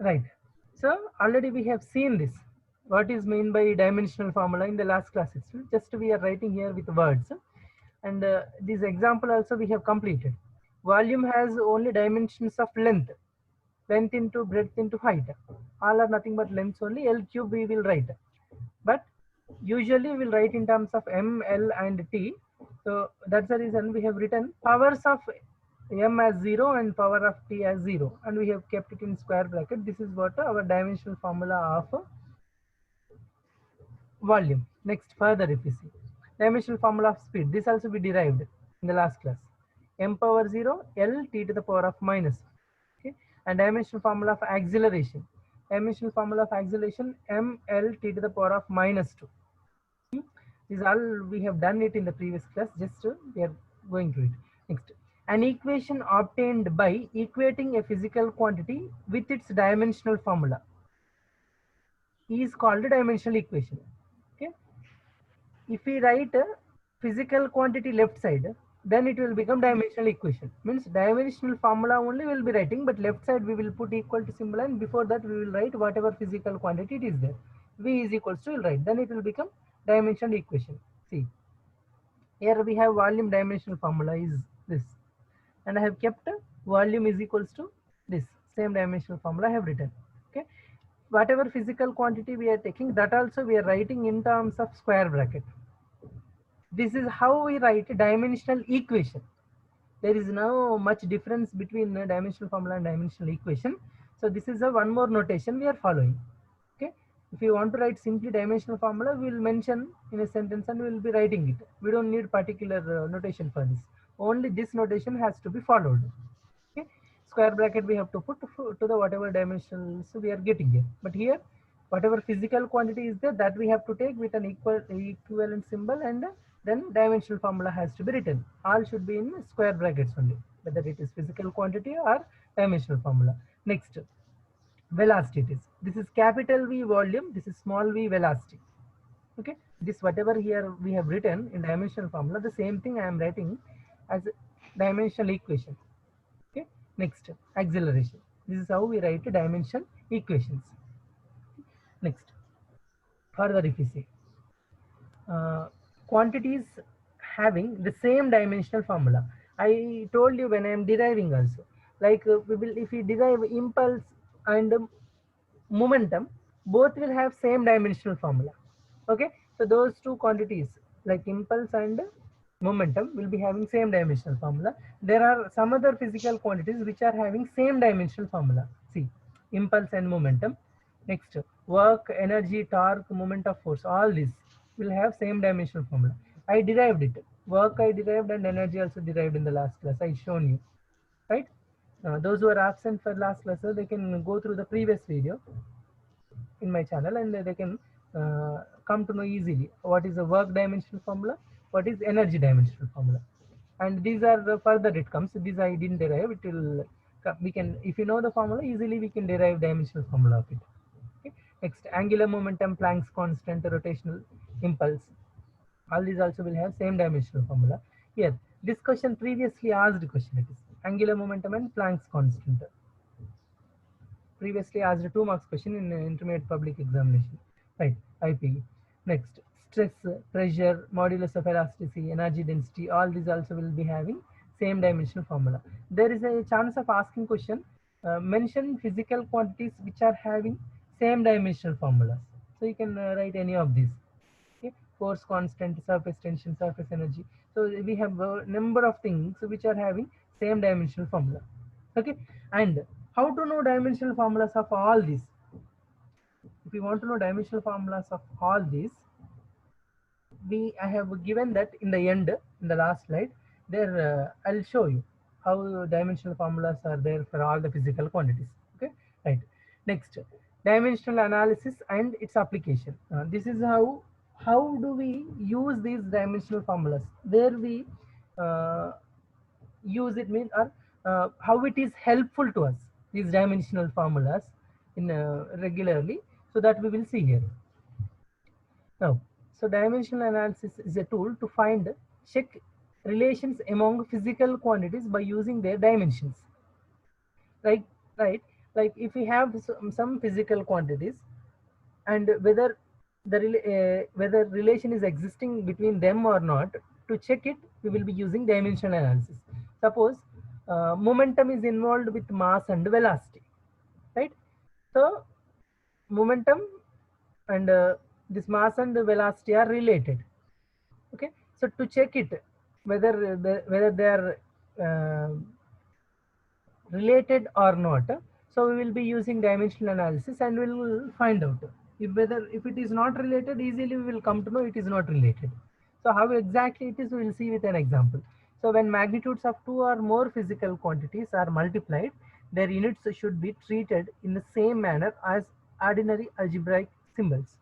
Right. So already we have seen this. What is mean by dimensional formula in the last class itself. Just we are writing here with words. And this example also we have completed. Volume has only dimensions of length. Length into breadth into height. All are nothing but lengths only. L cube we will write. But usually we'll write in terms of m, l and t. So that's the reason we have written powers of m as 0 and power of t as 0, and we have kept it in square bracket. This is what our dimensional formula of volume. Next, further if you see, dimensional formula of speed, this also we derived in the last class. M power 0 L t to the power of minus. Okay. And dimensional formula of acceleration, dimensional formula of acceleration m L t to the power of minus 2. This is all we have done it in the previous class. Just we are going to it. Next, an equation obtained by equating a physical quantity with its dimensional formula is called a dimensional equation. Okay. If we write a physical quantity left side, then it will become dimensional equation. Means dimensional formula only will be writing, but left side we will put equal to symbol, and before that we will write whatever physical quantity it is there. V is equals to will write. Then it will become dimensional equation. See, here we have volume dimensional formula is this, and I have kept volume is equals to this same dimensional formula I have written. Okay, whatever physical quantity we are taking, that also we are writing in terms of square bracket. This is how we write dimensional equation. There is no much difference between dimensional formula and dimensional equation. So this is a one more notation we are following. Okay, if you want to write simply dimensional formula, we will mention in a sentence and we will be writing it. We don't need particular notation for this. Only this notation has to be followed. Okay, square bracket we have to put to the whatever dimensions we are getting here. But here, whatever physical quantity is there, that we have to take with an equivalent symbol, and then dimensional formula has to be written. All should be in square brackets only, whether it is physical quantity or dimensional formula. Next, velocity it is. This is capital V volume, this is small v velocity. Okay, this whatever here we have written in dimensional formula, the same thing I am writing as dimensional equation. Okay, next, acceleration. This is how we write dimension equations. Next, further if you see, uh, quantities having the same dimensional formula. I told you when I am deriving also, like we will, if we derive impulse and momentum, both will have same dimensional formula. Okay, so those two quantities like impulse and momentum will be having same dimensional formula. There are some other physical quantities which are having same dimensional formula. See, impulse and momentum. Next, work, energy, torque, moment of force, all these will have same dimensional formula. I derived it. Work I derived and energy also derived in the last class. I shown you, right? Those who are absent for last class, they can go through the previous video in my channel, and they can come to know easily what is the work dimensional formula, what is energy dimensional formula, and these are the further it comes. These I didn't derive. It will we can, if you know the formula easily, we can derive dimensional formula of it. Okay. Next, angular momentum, Planck's constant, rotational impulse, all these also will have same dimensional formula. Here, this question previously asked question, it is angular momentum and Planck's constant, previously asked a 2 marks question in intermediate public examination, right? IP. Next, stress, pressure, modulus of elasticity, energy density, all these also will be having same dimensional formula. There is a chance of asking question, mention physical quantities which are having same dimensional formulas. So you can write any of these. Okay? Force constant, surface tension, surface energy. So we have a number of things which are having same dimensional formula. Okay, and how to know dimensional formulas of all these? If you want to know dimensional formulas of all these, I have given that in the end, in the last slide. There, I'll show you how dimensional formulas are there for all the physical quantities. Okay, right. Next, dimensional analysis and its application. This is how do we use these dimensional formulas? Where we uh, use it mean, or how it is helpful to us, these dimensional formulas in regularly, so that we will see here now. So dimensional analysis is a tool to find, check relations among physical quantities by using their dimensions, right? Right, Like if we have some physical quantities, and whether whether relation is existing between them or not, to check it we will be using dimensional analysis. Suppose momentum is involved with mass and velocity, right? So momentum and this mass and velocity are related. Okay, so to check it whether whether they are uh, related or not, so we will be using dimensional analysis and we will find out if whether if it is not related, easily we will come to know it is not related. So how exactly it is, we will see with an example. So when magnitudes of two or more physical quantities are multiplied, their units should be treated in the same manner as ordinary algebraic symbols.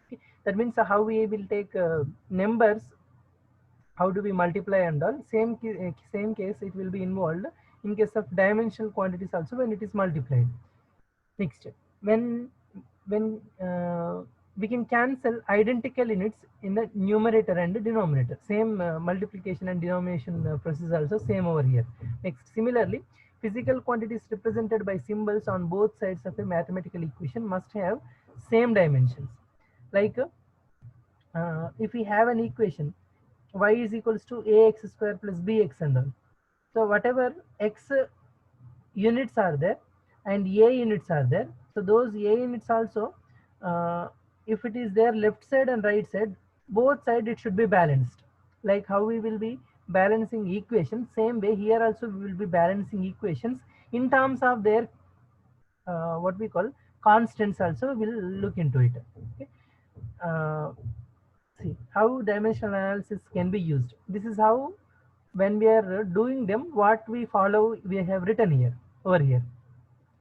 Okay? That means how we will take numbers, how do we multiply and all, same case it will be involved in case of dimensional quantities also when it is multiplied. Next, when we can cancel identical units in the numerator and denominator, same multiplication and denomination process also same over here. Next, similarly, physical quantities represented by symbols on both sides of a mathematical equation must have same dimensions. Like if we have an equation y is equals to ax square plus bx and all, so whatever x units are there and a units are there, so those a units also, if it is there left side and right side, both side it should be balanced. Like how we will be balancing equations, same way here also we will be balancing equations in terms of their what we call constants also, we'll look into it. Okay. uh, See how dimensional analysis can be used. This is how, when we are doing them, what we follow, we have written here, over here.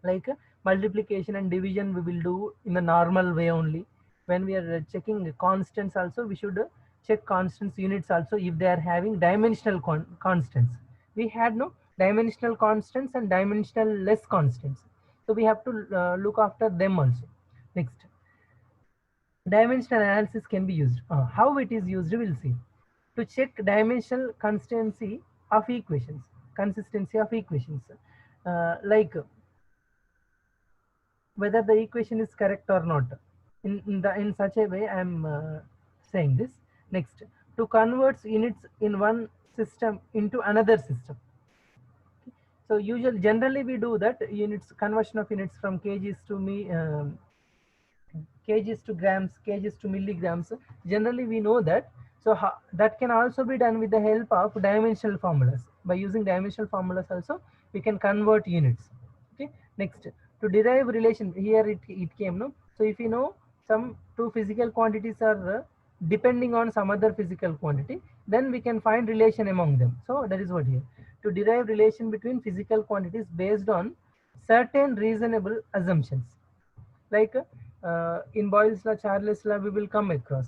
Like multiplication and division, we will do in the normal way only. When we are checking constants also, we should check constants units also if they are having dimensional constants. We had no dimensional constants and dimensional less constants. So we have to look after them also. Next, dimensional analysis can be used. How it is used, we'll see. To check dimensional consistency of equations, like whether the equation is correct or not. In such a way, I am saying this. Next, to convert units in one system into another system. So generally we do that units conversion of units from kgs to kgs to grams, kgs to milligrams. Generally, we know that. So that can also be done with the help of dimensional formulas. By using dimensional formulas also, we can convert units. Okay. Next, to derive relation, here it came, no. So if you know some two physical quantities are depending on some other physical quantity, then we can find relation among them. So that is what here. To derive relation between physical quantities based on certain reasonable assumptions. Like in Boyle's law, Charles' law, we will come across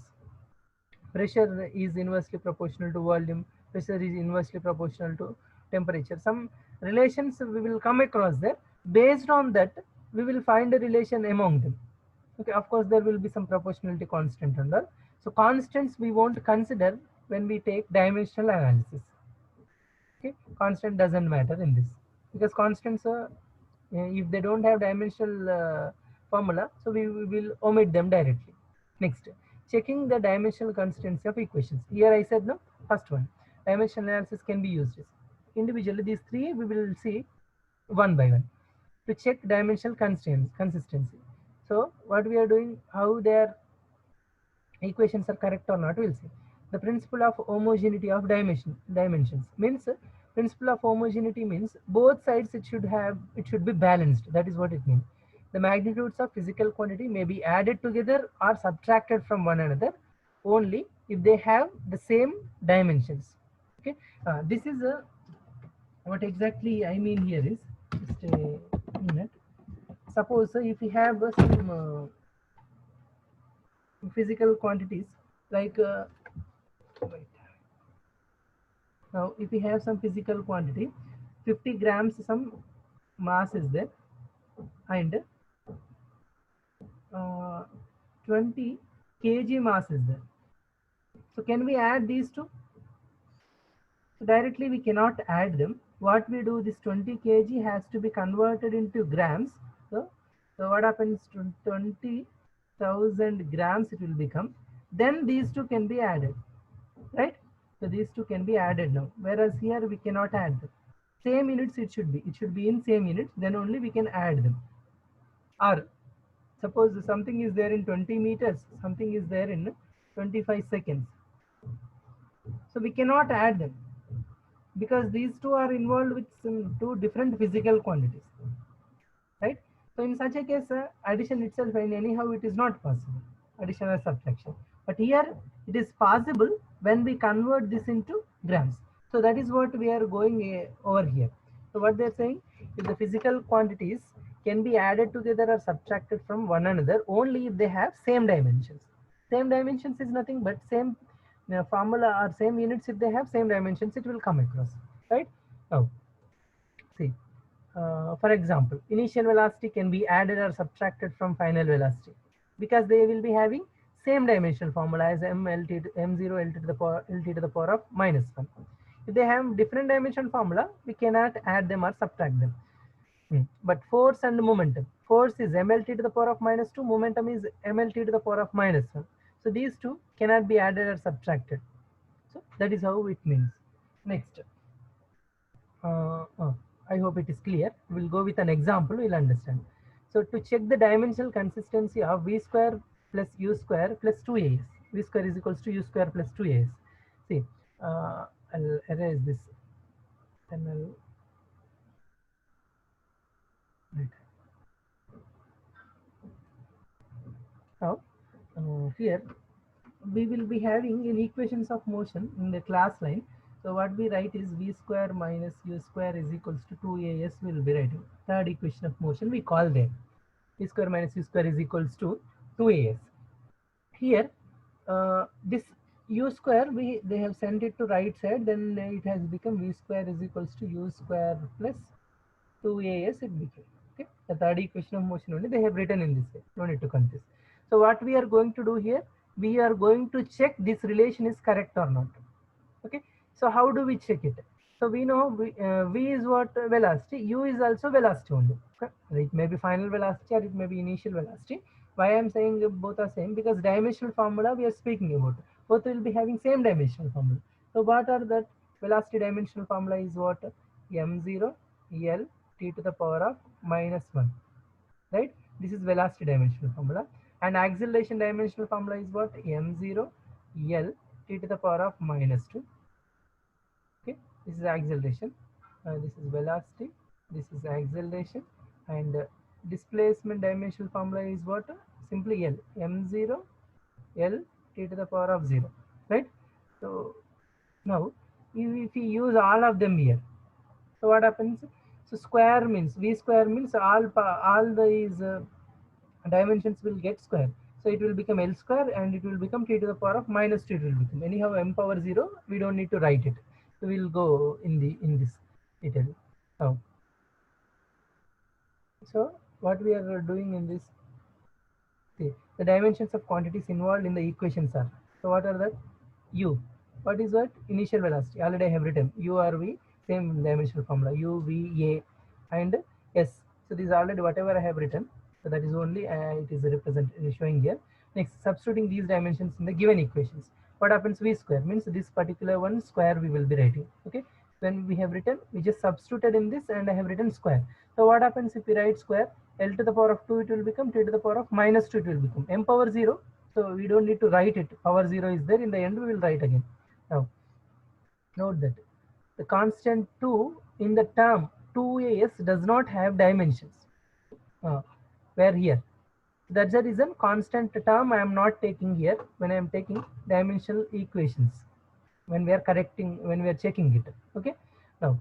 pressure is inversely proportional to volume, pressure is inversely proportional to temperature. Some relations we will come across there. Based on that, we will find a relation among them. Okay, of course, there will be some proportionality constant and all. So constants we won't consider when we take dimensional analysis. Okay, constant doesn't matter in this, because constants if they don't have dimensional formula, so we will omit them directly. Next, checking the dimensional consistency of equations. Here I said no, first one, dimensional analysis can be used individually. These three we will see one by one. To check dimensional consistency, so what we are doing, how their equations are correct or not, we'll see. The principle of homogeneity of dimensions means, principle of homogeneity means both sides it should be balanced. That is what it means. The magnitudes of physical quantity may be added together or subtracted from one another only if they have the same dimensions. Okay, this is what exactly I mean here is, just a minute. Suppose if we have some physical quantities, like wait. Now if we have some physical quantity, 50 grams some mass is there, and uh, 20 kg mass is there. So can we add these two? So directly we cannot add them. What we do, this 20 kg has to be converted into grams So what happens to 20,000 grams it will become. Then these two can be added, right? So these two can be added now, whereas here we cannot add them. Same units it should be. It should be in same units, then only we can add them. Or suppose something is there in 20 meters, something is there in 25 seconds. So we cannot add them because these two are involved with some two different physical quantities, right? So in such a case, addition itself, and anyhow it is not possible, addition or subtraction. But here it is possible when we convert this into grams. So that is what we are going over here. So what they are saying, if the physical quantities can be added together or subtracted from one another only if they have same dimensions. Same dimensions is nothing but same formula or same units. If they have same dimensions, it will come across, right? Now see, for example, initial velocity can be added or subtracted from final velocity because they will be having same dimensional formula as m0 L to the power lt to the power of -1. If they have different dimension formula, we cannot add them or subtract them. But force and momentum, force is mlt to the power of -2, momentum is mlt to the power of -1. So these two cannot be added or subtracted. So that is how it means. Next. I hope it is clear. We'll go with an example, we'll understand. So to check the dimensional consistency of v square plus u square plus 2as, v square is equals to u square plus 2as. See, I'll erase this. Then I'll right. Now, here we will be having in equations of motion in the class line. So what we write is v square minus u square is equals to 2as. We will be writing third equation of motion. We call that v square minus u square is equals to 2as. Here this u square, they have sent it to right side, then it has become v square is equals to u square plus 2as it became. Okay, the third equation of motion only they have written in this way, no need to confuse. So what we are going to do here, we are going to check this relation is correct or not. Okay, so how do we check it? So we know v is what velocity, u is also velocity only. Okay? It may be final velocity or it may be initial velocity. Why I am saying both are same, because dimensional formula we are speaking about, both will be having same dimensional formula. So what are that? Velocity dimensional formula is what? m0 l t to the power of -1, right? This is velocity dimensional formula. And acceleration dimensional formula is what? m0 l t to the power of -2. Okay, this is acceleration, this is velocity, this is acceleration, and displacement dimensional formula is what? Simply l, m0 l t to the power of 0, right? So now if we use all of them here, so what happens? So square means v square means all these dimensions will get square. So it will become L square and it will become t to the power of -2 it will become. Anyhow, m power 0, we don't need to write it. So we'll go in this detail. Now, so what we are doing in this, see, the dimensions of quantities involved in the equations are, so what are that? U. What is that? Initial velocity. Already I have written U or V, same dimensional formula, U, V, A, and S. So this is already whatever I have written. So that is only it is represented showing here. Next, substituting these dimensions in the given equations. What happens? V square means this particular one square we will be writing. Okay. When we have written, we just substituted in this and I have written square. So what happens if we write square? L to the power of 2 it will become, t to the power of -2 it will become, m power 0. So we don't need to write it. Power 0 is there. In the end, we will write again. Now, note that the constant 2 in the term 2as does not have dimensions. Where here? That's the reason constant term I am not taking here when I am taking dimensional equations. When we are correcting, when we are checking it. Okay. Now,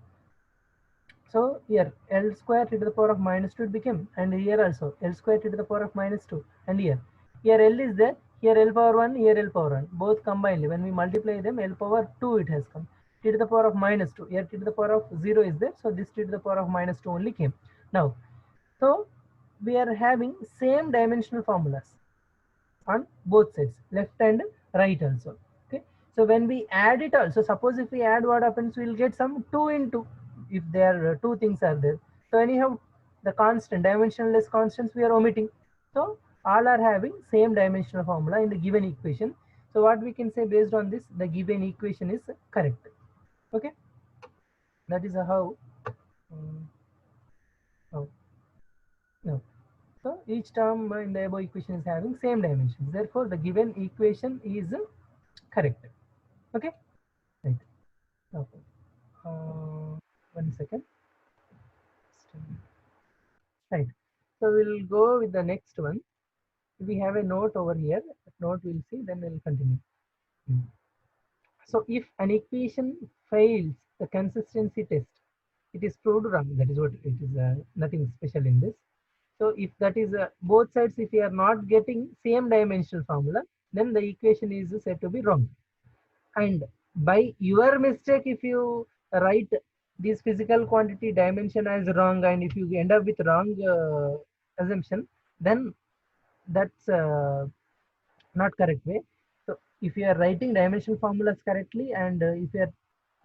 so here L square t to the power of -2 it became, and here also L square t to the power of -2, and here L is there, here L power 1, here L power 1, both combined. When we multiply them, L power 2 it has come. T to the power of -2, here t to the power of 0 is there, so this t to the power of -2 only came. Now, so we are having same dimensional formulas on both sides, left and right also. Okay, so when we add it also, suppose if we add, what happens? We'll get some 2 into, if there are two things are there. So anyhow, The constant, dimensionless constants we are omitting. So all are having same dimensional formula in the given equation. So what we can say based on this, the given equation is correct. Okay, that is how. Oh, no. So each term in the above equation is having same dimensions. Therefore, the given equation is correct. Okay, right. Okay. 1 second. Right. So we'll go with the next one. We have a note over here. That note we'll see, then we'll continue. So if an equation fails the consistency test, it is proved wrong. That is what it is. Nothing special in this. So if that is both sides, if you are not getting same dimensional formula, then the equation is said to be wrong. And by your mistake, if you write this physical quantity dimension as wrong, and if you end up with wrong assumption, then that's not correct way. So if you are writing dimensional formulas correctly, and if you are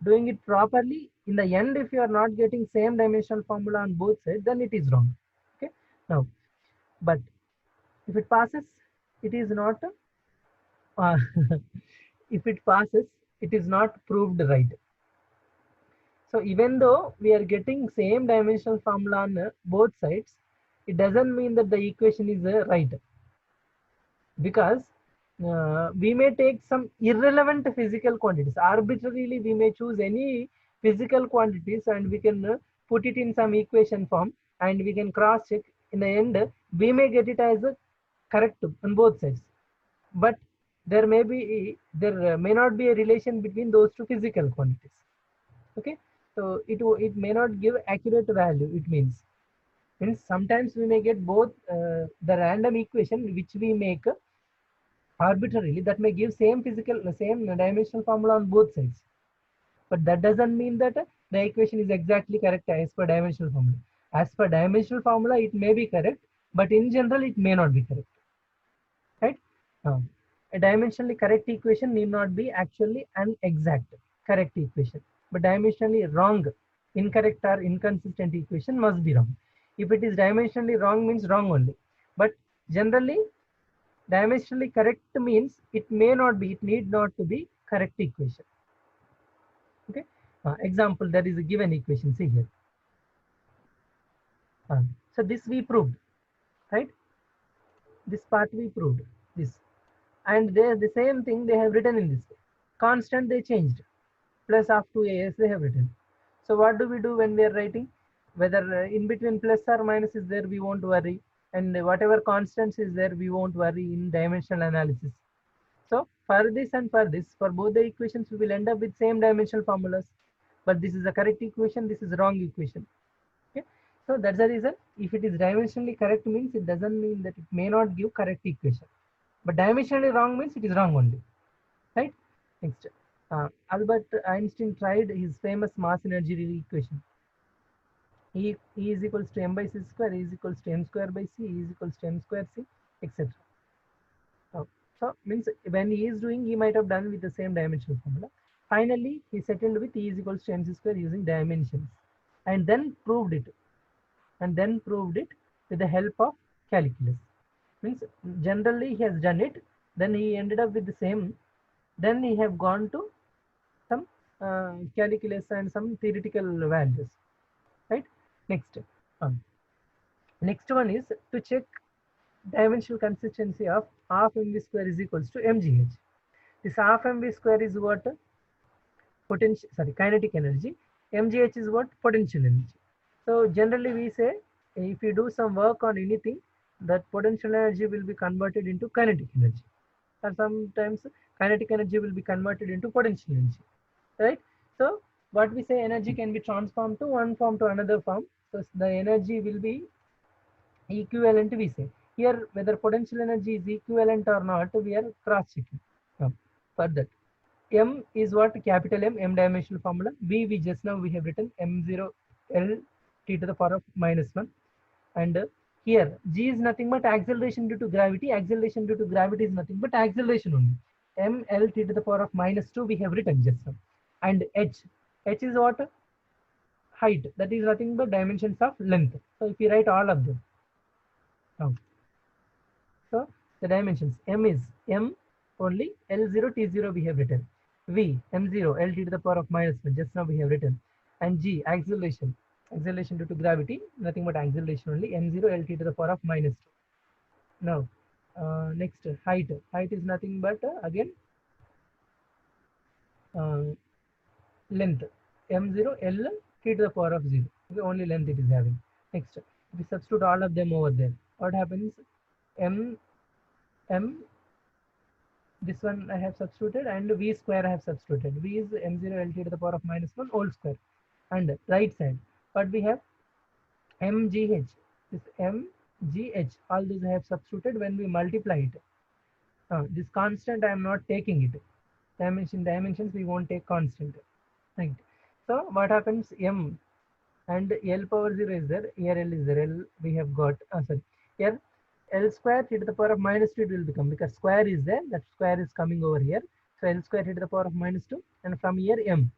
doing it properly, in the end, if you are not getting same dimensional formula on both sides, then it is wrong. Okay. Now, but if it passes, it is not. Uh, if it passes, it is not proved right. So even though we are getting same dimensional formula on both sides, it doesn't mean that the equation is right, because we may take some irrelevant physical quantities. Arbitrarily, we may choose any physical quantities and we can put it in some equation form, and we can cross check. In the end, we may get it as a correct on both sides, but there may not be a relation between those two physical quantities. Okay, so it may not give accurate value. It means sometimes we may get both the random equation which we make arbitrarily, that may give same dimensional formula on both sides, but that doesn't mean that the equation is exactly correct as per dimensional formula. As per dimensional formula, it may be correct, but in general it may not be correct, right? A dimensionally correct equation need not be actually an exact correct equation, but dimensionally wrong, incorrect or inconsistent equation must be wrong. If it is dimensionally wrong, means wrong only, but generally dimensionally correct means it may not be, it need not to be correct equation. Okay. Example, there is a given equation. See here. So this we proved, right? This part we proved this, and they the same thing they have written in this way. Constant they changed, plus of 2as they have written. So what do we do when we are writing? Whether in between plus or minus is there, we won't worry, and whatever constants is there, we won't worry in dimensional analysis. So for this and for this, for both the equations, we will end up with same dimensional formulas. But this is the correct equation, this is the wrong equation. Okay. So that's the reason. If it is dimensionally correct, means it doesn't mean that it may not give correct equation. But dimensionally wrong means it is wrong only. Right? Next. Albert Einstein tried his famous mass energy equation. E is equals to m by c square, E is equals to m square by c, E is equals to m square c, etc. So means when he is doing, he might have done with the same dimensional formula. Finally, he settled with E is equals to mc square using dimensions, and then proved it, with the help of calculus. Means generally he has done it, then he ended up with the same. Then he have gone to some calculus and some theoretical values. Right. Next, next one is to check dimensional consistency of half mv square is equals to mgh. This half mv square is what? Potential, sorry, kinetic energy. Mgh is what? Potential energy. So generally we say, if you do some work on anything, that potential energy will be converted into kinetic energy, or sometimes kinetic energy will be converted into potential energy, right? So what we say, energy can be transformed to one form to another form. So the energy will be equivalent, we say. Here, whether potential energy is equivalent or not, we are cross checking. For that, m is what? Capital M dimensional formula. V, we just now we have written m0 L t to the power of -1. And here g is nothing but acceleration due to gravity. Acceleration due to gravity is nothing but acceleration only. M L t to the power of -2 we have written just now. And h is what? height, that is nothing but dimensions of length. So if you write all of them now, so the dimensions m is m only, L0 T0 we have written, V m0 Lt to the power of minus 1 just now we have written, and G acceleration due to gravity, nothing but acceleration only, m0 Lt to the power of minus 2. Now next height is nothing but again uh, length m0 L T to the power of 0. Okay, only length it is having. Next, if we substitute all of them over there, what happens? M m this one I have substituted, and v square I have substituted. V is m0 Lt to the power of minus 1 whole square. And right side, what we have? mgh. This mgh, all these I have substituted. When we multiply it, this constant I am not taking it. Dimensions we won't take constant. Right. So what happens? M and L power 0 is there. Here L is there. L we have got. Sorry. Here L square t to the power of minus 2 it will become, because square is there. That square is coming over here. So L square t to the power of minus 2, and from here M,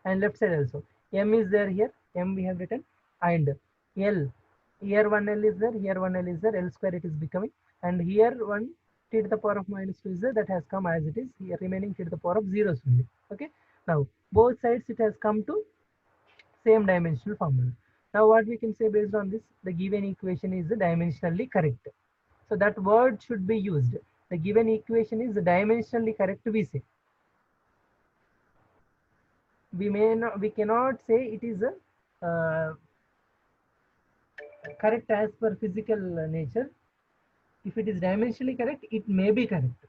and left side also M is there here. M we have written, and L, here one L is there. Here one L is there. L square it is becoming, and here one t to the power of minus 2 is there. That has come as it is. Here remaining t to the power of zeros only. Okay. Now both sides it has come to same dimensional formula. Now what we can say based on this, the given equation is dimensionally correct. So that word should be used. The given equation is dimensionally correct, we say. We cannot say it is correct as per physical nature. If it is dimensionally correct, it may be correct.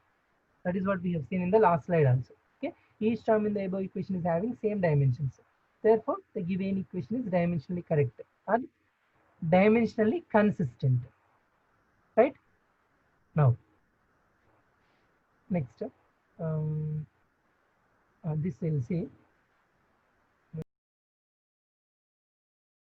That is what we have seen in the last slide also. Okay, each term in the above equation is having same dimensions. Therefore, the given equation is dimensionally correct or dimensionally consistent. Right? Now, next, this we'll see.